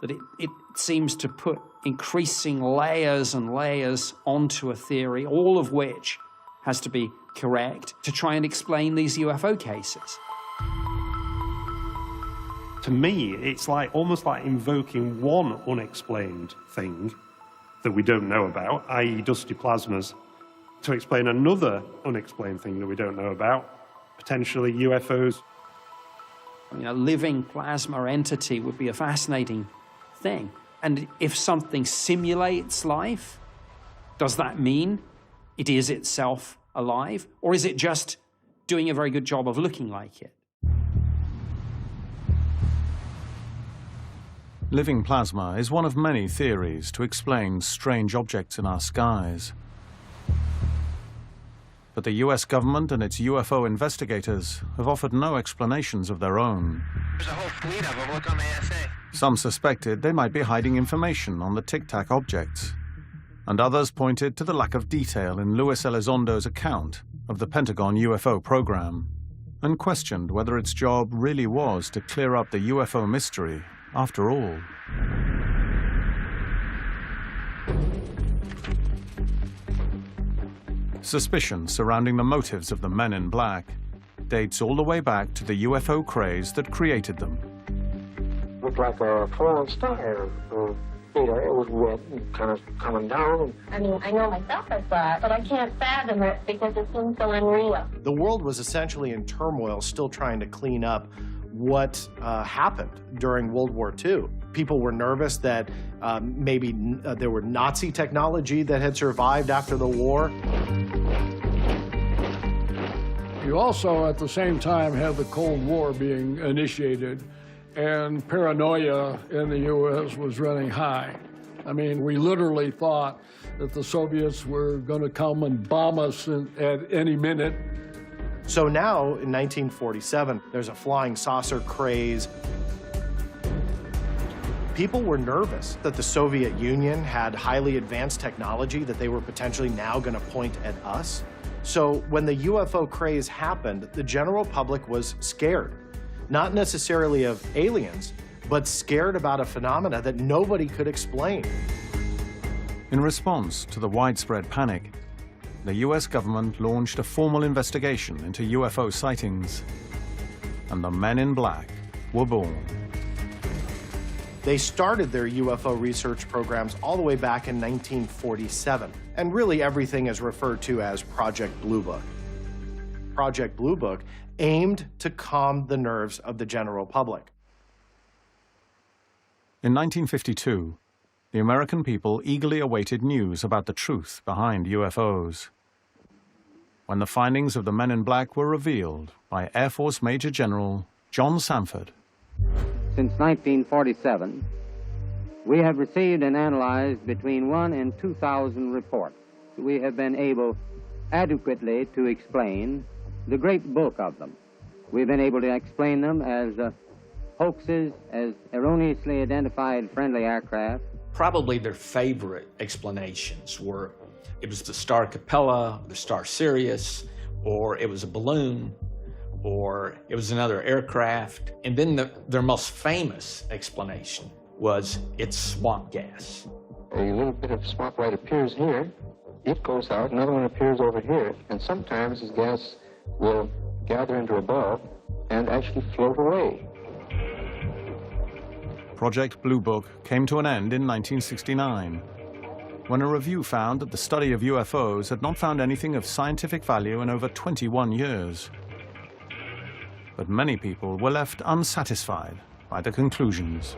that it seems to put increasing layers and layers onto a theory, all of which has to be correct to try and explain these UFO cases. To me, it's almost like invoking one unexplained thing that we don't know about, i.e. dusty plasmas, to explain another unexplained thing that we don't know about, potentially UFOs. I mean, a living plasma entity would be a fascinating thing. And if something simulates life, does that mean it is itself alive? Or is it just doing a very good job of looking like it? Living plasma is one of many theories to explain strange objects in our skies. But the US government and its UFO investigators have offered no explanations of their own. There's a whole fleet of them. Look on the ASA. Some suspected they might be hiding information on the Tic Tac objects, and others pointed to the lack of detail in Luis Elizondo's account of the Pentagon UFO program, and questioned whether its job really was to clear up the UFO mystery after all. Suspicion surrounding the motives of the Men in Black dates all the way back to the UFO craze that created them. Looked like a falling star. It was red and kind of coming down. I mean, I know myself I saw it, but I can't fathom it because it seems so unreal. The world was essentially in turmoil, still trying to clean up what happened during World War II. People were nervous that maybe there were Nazi technology that had survived after the war. You also, at the same time, had the Cold War being initiated, and paranoia in the U.S. was running high. I mean, we literally thought that the Soviets were going to come and bomb us at any minute. So now, in 1947, there's a flying saucer craze. People were nervous that the Soviet Union had highly advanced technology that they were potentially now going to point at us. So when the UFO craze happened, the general public was scared. Not necessarily of aliens, but scared about a phenomena that nobody could explain. In response to the widespread panic, the US government launched a formal investigation into UFO sightings, and the Men in Black were born. They started their UFO research programs all the way back in 1947, and really everything is referred to as Project Blue Book. Project Blue Book aimed to calm the nerves of the general public. In 1952, the American people eagerly awaited news about the truth behind UFOs. When the findings of the Men in Black were revealed by Air Force Major General John Sanford. Since 1947, we have received and analyzed between 1,000 and 2,000 reports. We have been able adequately to explain the great bulk of them. We've been able to explain them as hoaxes, as erroneously identified friendly aircraft. Probably their favorite explanations were it was the Star Capella, the Star Sirius, or it was a balloon, or it was another aircraft. And then their most famous explanation was it's swamp gas. A little bit of smoke light appears here, it goes out, another one appears over here, and sometimes this gas will gather into a bulb and actually float away. Project Blue Book came to an end in 1969, when a review found that the study of UFOs had not found anything of scientific value in over 21 years. But many people were left unsatisfied by the conclusions.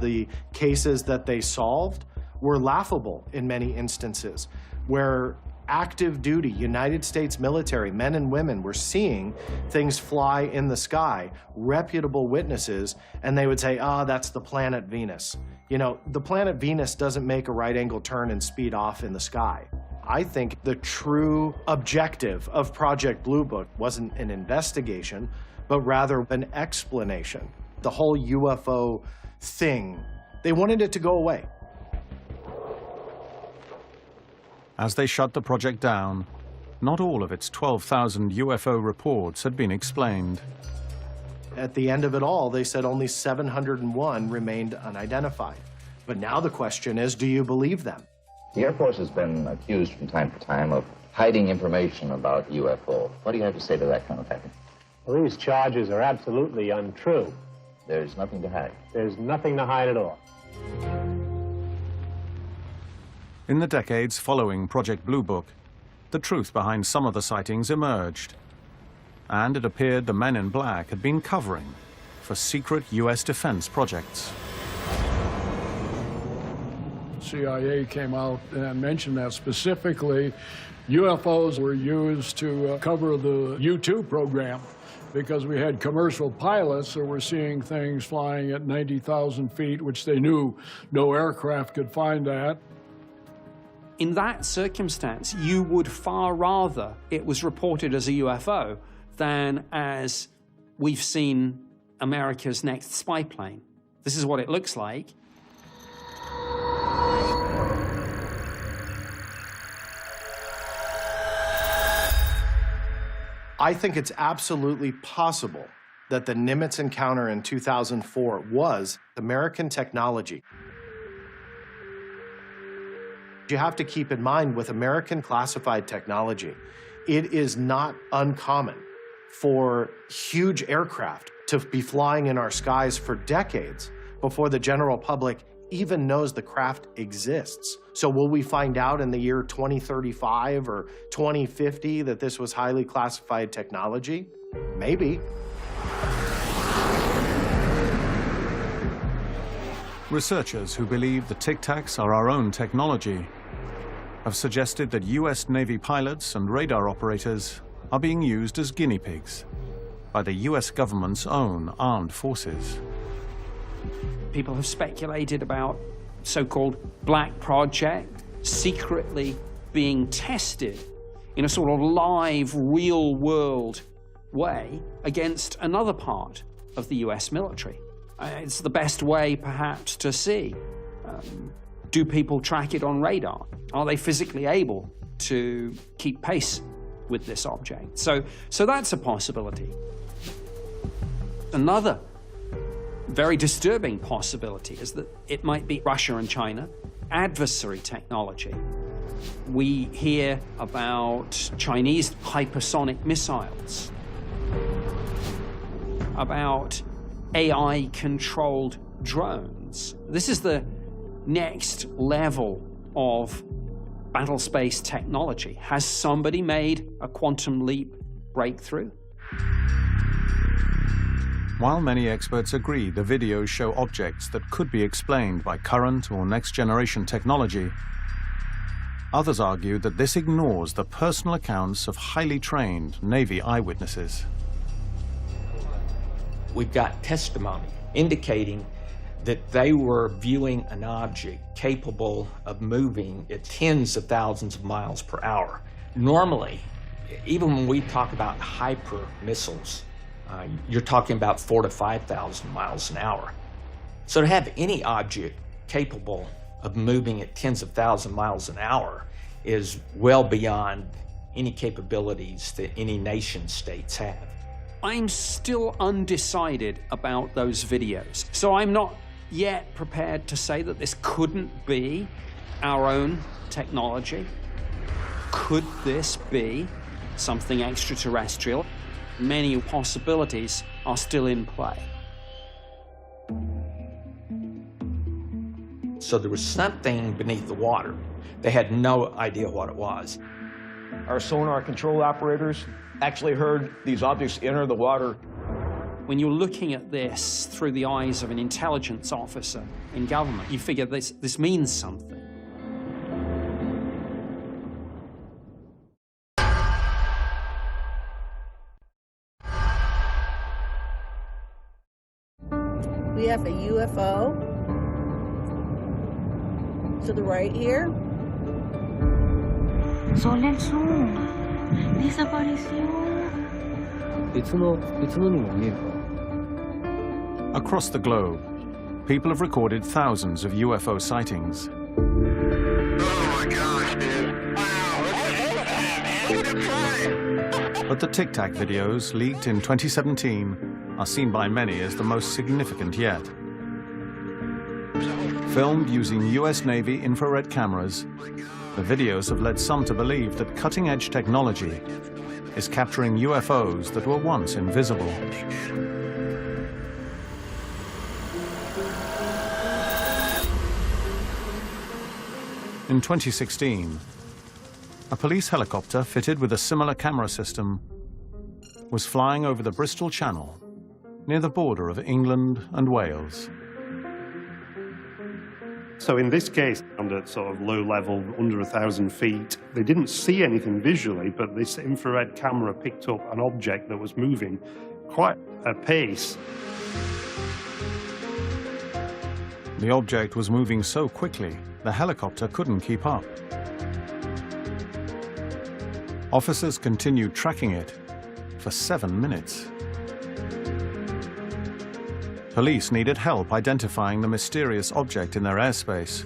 The cases that they solved were laughable in many instances, where active duty United States military men and women were seeing things fly in the sky, reputable witnesses, and they would say, ah, that's the planet Venus. You know, the planet Venus doesn't make a right-angle turn and speed off in the sky. I think the true objective of Project Blue Book wasn't an investigation, but rather an explanation. The whole UFO thing, they wanted it to go away. As they shut the project down, not all of its 12,000 UFO reports had been explained. At the end of it all, they said only 701 remained unidentified. But now the question is, do you believe them? The Air Force has been accused from time to time of hiding information about UFO. What do you have to say to that, Colonel Tackett? Well, these charges are absolutely untrue. There's nothing to hide. There's nothing to hide at all. In the decades following Project Blue Book, the truth behind some of the sightings emerged. And it appeared the men in black had been covering for secret U.S. defense projects. CIA came out and mentioned that specifically. UFOs were used to cover the U-2 program because we had commercial pilots that were seeing things flying at 90,000 feet, which they knew no aircraft could find at. In that circumstance, you would far rather it was reported as a UFO than as we've seen America's next spy plane. This is what it looks like. I think it's absolutely possible that the Nimitz encounter in 2004 was American technology. You have to keep in mind, with American classified technology, it is not uncommon for huge aircraft to be flying in our skies for decades before the general public even knows the craft exists. So will we find out in the year 2035 or 2050 that this was highly classified technology? Maybe. Researchers who believe the Tic Tacs are our own technology have suggested that U.S. Navy pilots and radar operators are being used as guinea pigs by the U.S. government's own armed forces. People have speculated about so-called black project secretly being tested in a sort of live, real-world way against another part of the US military. It's the best way, perhaps, to see. Do people track it on radar? Are they physically able to keep pace with this object? So that's a possibility. Another very disturbing possibility is that it might be Russia and China, adversary technology. We hear about Chinese hypersonic missiles, about AI-controlled drones. This is the next level of battle space technology. Has somebody made a quantum leap breakthrough? While many experts agree the videos show objects that could be explained by current or next-generation technology, others argue that this ignores the personal accounts of highly trained Navy eyewitnesses. We've got testimony indicating that they were viewing an object capable of moving at tens of thousands of miles per hour. Normally, even when we talk about hyper missiles, you're talking about 4,000 to 5,000 miles an hour. So to have any object capable of moving at tens of thousands of miles an hour is well beyond any capabilities that any nation states have. I'm still undecided about those videos, so I'm not yet prepared to say that this couldn't be our own technology. Could this be something extraterrestrial? Many possibilities are still in play. So there was something beneath the water. They had no idea what it was. Our sonar control operators actually heard these objects enter the water. When you're looking at this through the eyes of an intelligence officer in government, you figure this means something. We have a UFO to the right here. Solensu, desapareció. Across the globe, people have recorded thousands of UFO sightings. Oh my gosh, dude. Wow, look at that. But the Tic Tac videos, leaked in 2017, are seen by many as the most significant yet. Filmed using US Navy infrared cameras, the videos have led some to believe that cutting-edge technology is capturing UFOs that were once invisible. In 2016, a police helicopter fitted with a similar camera system was flying over the Bristol Channel near the border of England and Wales. So in this case, under sort of low level, under 1,000 feet, they didn't see anything visually, but this infrared camera picked up an object that was moving quite a pace. The object was moving so quickly, the helicopter couldn't keep up. Officers continued tracking it for 7 minutes. Police needed help identifying the mysterious object in their airspace.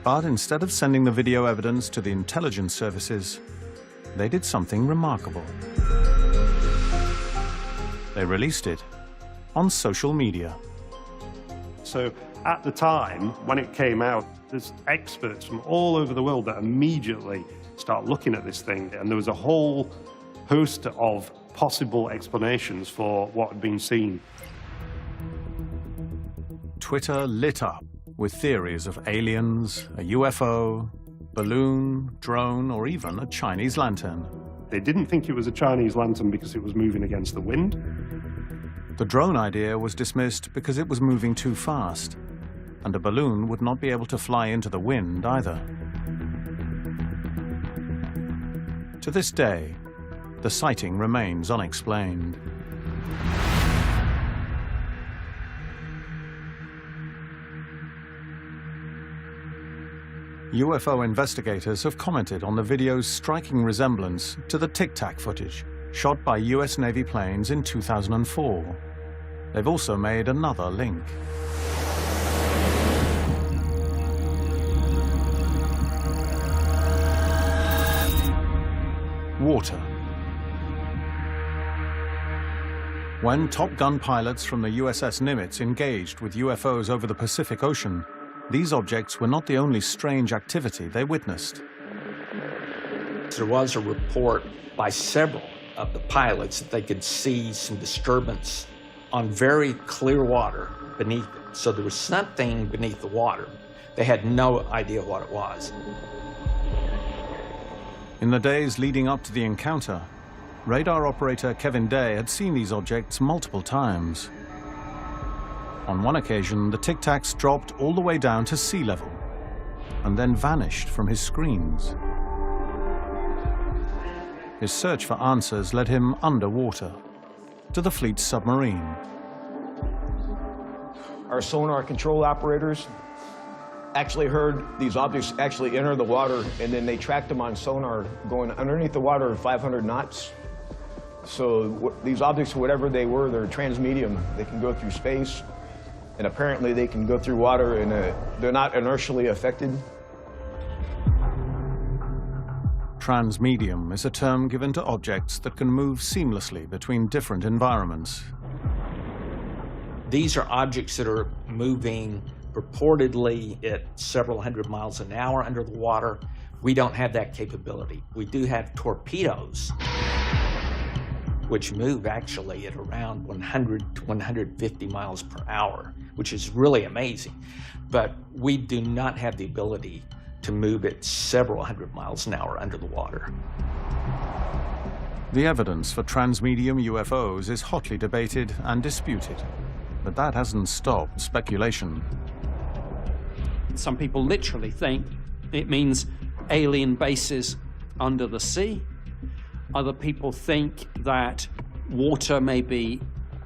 But instead of sending the video evidence to the intelligence services, they did something remarkable. They released it on social media. So at the time, when it came out, there's experts from all over the world that immediately start looking at this thing, and there was a whole host of possible explanations for what had been seen. Twitter lit up with theories of aliens, a UFO, balloon, drone, or even a Chinese lantern. They didn't think it was a Chinese lantern because it was moving against the wind. The drone idea was dismissed because it was moving too fast, and a balloon would not be able to fly into the wind either. To this day, the sighting remains unexplained. UFO investigators have commented on the video's striking resemblance to the Tic Tac footage shot by US Navy planes in 2004. They've also made another link. Water. When Top Gun pilots from the USS Nimitz engaged with UFOs over the Pacific Ocean, these objects were not the only strange activity they witnessed. There was a report by several of the pilots that they could see some disturbance on very clear water beneath it. So there was something beneath the water. They had no idea what it was. In the days leading up to the encounter, radar operator Kevin Day had seen these objects multiple times. On one occasion, the Tic Tacs dropped all the way down to sea level and then vanished from his screens. His search for answers led him underwater to the fleet's submarine. Our sonar control operators actually heard these objects actually enter the water, and then they tracked them on sonar going underneath the water at 500 knots. So these objects, whatever they were, they're transmedium. They can go through space, and apparently they can go through water, and they're not inertially affected. Transmedium is a term given to objects that can move seamlessly between different environments. These are objects that are moving purportedly at several hundred miles an hour under the water. We don't have that capability. We do have torpedoes, which move actually at around 100 to 150 miles per hour, which is really amazing. But we do not have the ability to move at several hundred miles an hour under the water. The evidence for transmedium UFOs is hotly debated and disputed, but that hasn't stopped speculation. Some people literally think it means alien bases under the sea. Other people think that water may be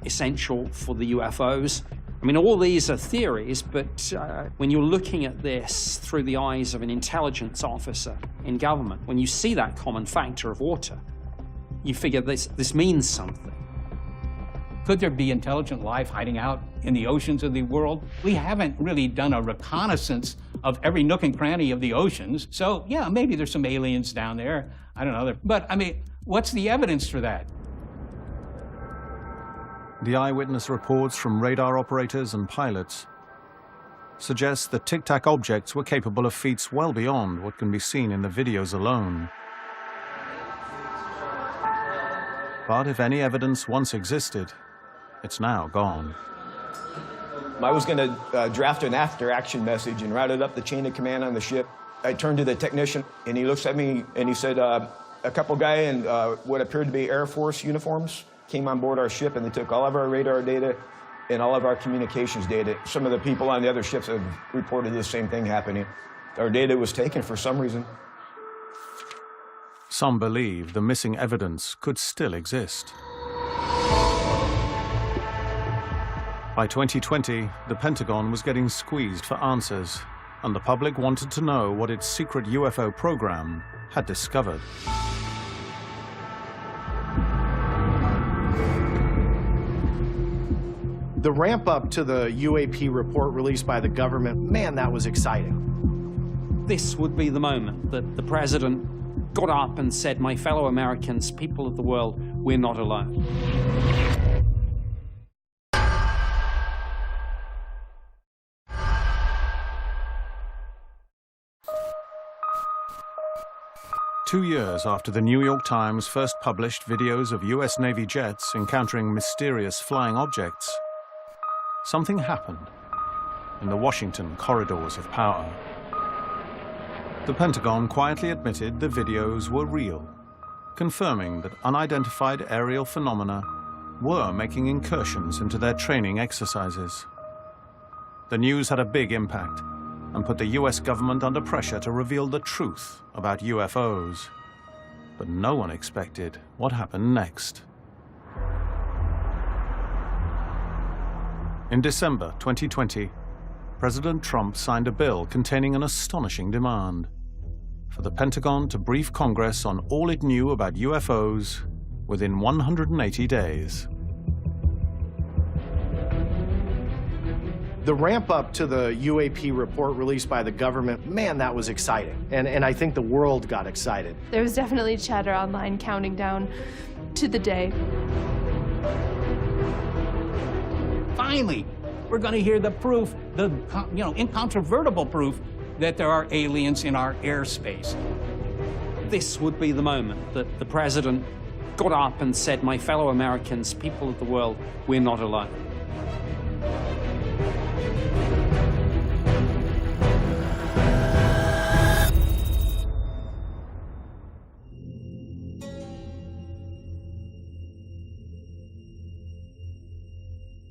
essential for the UFOs. I mean, all these are theories, but when you're looking at this through the eyes of an intelligence officer in government, when you see that common factor of water, you figure this means something. Could there be intelligent life hiding out in the oceans of the world? We haven't really done a reconnaissance of every nook and cranny of the oceans. So, yeah, maybe there's some aliens down there. I don't know. But, I mean, what's the evidence for that? The eyewitness reports from radar operators and pilots suggest that Tic Tac objects were capable of feats well beyond what can be seen in the videos alone. But if any evidence once existed, it's now gone. I was going to draft an after-action message and route it up the chain of command on the ship. I turned to the technician, and he looks at me, and he said, a couple guy in what appeared to be Air Force uniforms came on board our ship, and they took all of our radar data and all of our communications data. Some of the people on the other ships have reported the same thing happening. Our data was taken for some reason. Some believe the missing evidence could still exist. By 2020, the Pentagon was getting squeezed for answers, and the public wanted to know what its secret UFO program had discovered. The ramp up to the UAP report released by the government, man, that was exciting. This would be the moment that the president got up and said, "My fellow Americans, people of the world, we're not alone." Two years after the New York Times first published videos of US Navy jets encountering mysterious flying objects, something happened in the Washington corridors of power. The Pentagon quietly admitted the videos were real, confirming that unidentified aerial phenomena were making incursions into their training exercises. The news had a big impact and put the US government under pressure to reveal the truth about UFOs. But no one expected what happened next. In December 2020, President Trump signed a bill containing an astonishing demand for the Pentagon to brief Congress on all it knew about UFOs within 180 days. The ramp up to the UAP report released by the government, man, that was exciting. And I think the world got excited. There was definitely chatter online counting down to the day. Finally, we're going to hear the proof, the incontrovertible proof that there are aliens in our airspace. This would be the moment that the president got up and said, "My fellow Americans, people of the world, we're not alone."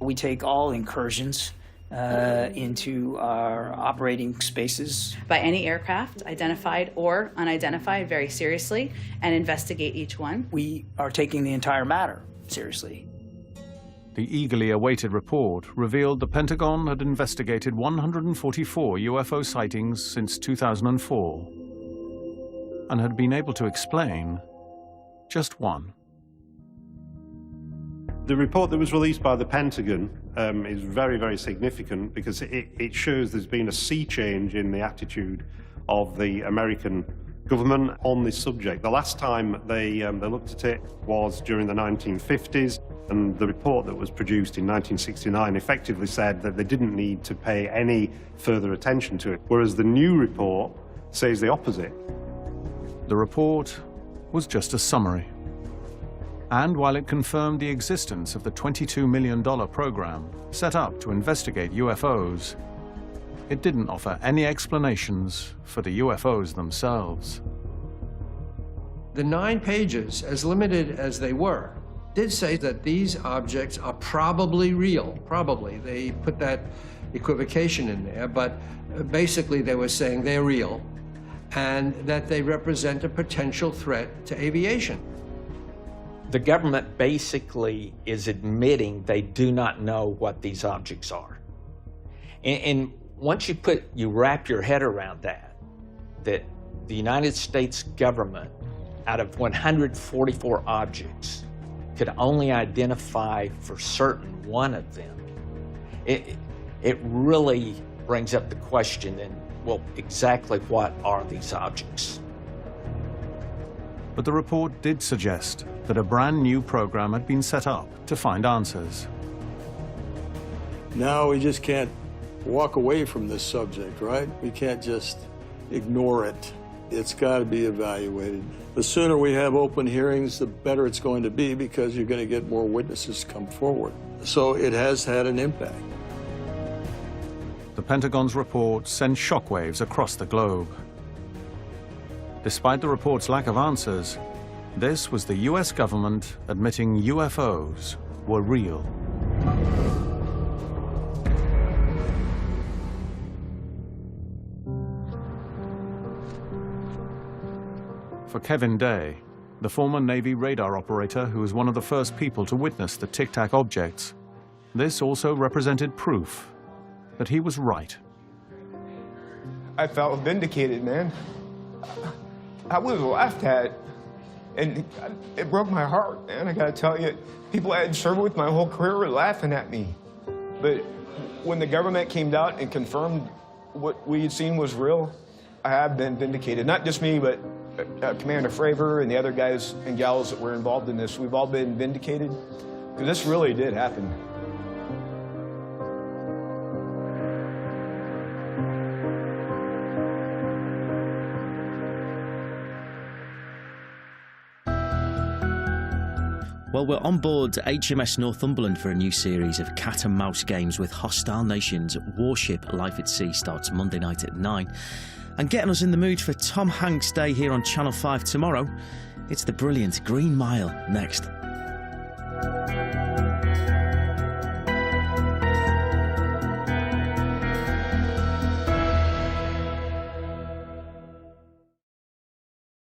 We take all incursions into our operating spaces. By any aircraft, identified or unidentified, very seriously, and investigate each one. We are taking the entire matter seriously. The eagerly awaited report revealed the Pentagon had investigated 144 UFO sightings since 2004 and had been able to explain just one. The report that was released by the Pentagon is very, very significant because it shows there's been a sea change in the attitude of the American government on this subject. The last time they looked at it was during the 1950s, and the report that was produced in 1969 effectively said that they didn't need to pay any further attention to it, whereas the new report says the opposite. The report was just a summary. And while it confirmed the existence of the $22 million program set up to investigate UFOs, it didn't offer any explanations for the UFOs themselves. The 9 pages, as limited as they were, did say that these objects are probably real. Probably. They put that equivocation in there, but basically they were saying they're real and that they represent a potential threat to aviation. The government basically is admitting they do not know what these objects are. And once you wrap your head around that the United States government, out of 144 objects, could only identify for certain one of them, it really brings up the question, and well, exactly what are these objects? But the report did suggest that a brand new program had been set up to find answers. Now we just can't walk away from this subject, right? We can't just ignore it. It's got to be evaluated. The sooner we have open hearings, the better it's going to be, because you're going to get more witnesses come forward. So it has had an impact. The Pentagon's report sent shockwaves across the globe. Despite the report's lack of answers, this was the US government admitting UFOs were real. For Kevin Day, the former Navy radar operator who was one of the first people to witness the Tic Tac objects, this also represented proof that he was right. I felt vindicated, man. I was laughed at, and it broke my heart, man. I gotta tell you, people I had served with my whole career were laughing at me. But when the government came out and confirmed what we had seen was real, I have been vindicated. Not just me, but Commander Fravor and the other guys and gals that were involved in this. We've all been vindicated, because this really did happen. Well, we're on board HMS Northumberland for a new series of cat and mouse games with hostile nations. Warship Life at Sea starts Monday night at 9. And getting us in the mood for Tom Hanks Day here on Channel 5 tomorrow, it's the brilliant Green Mile next.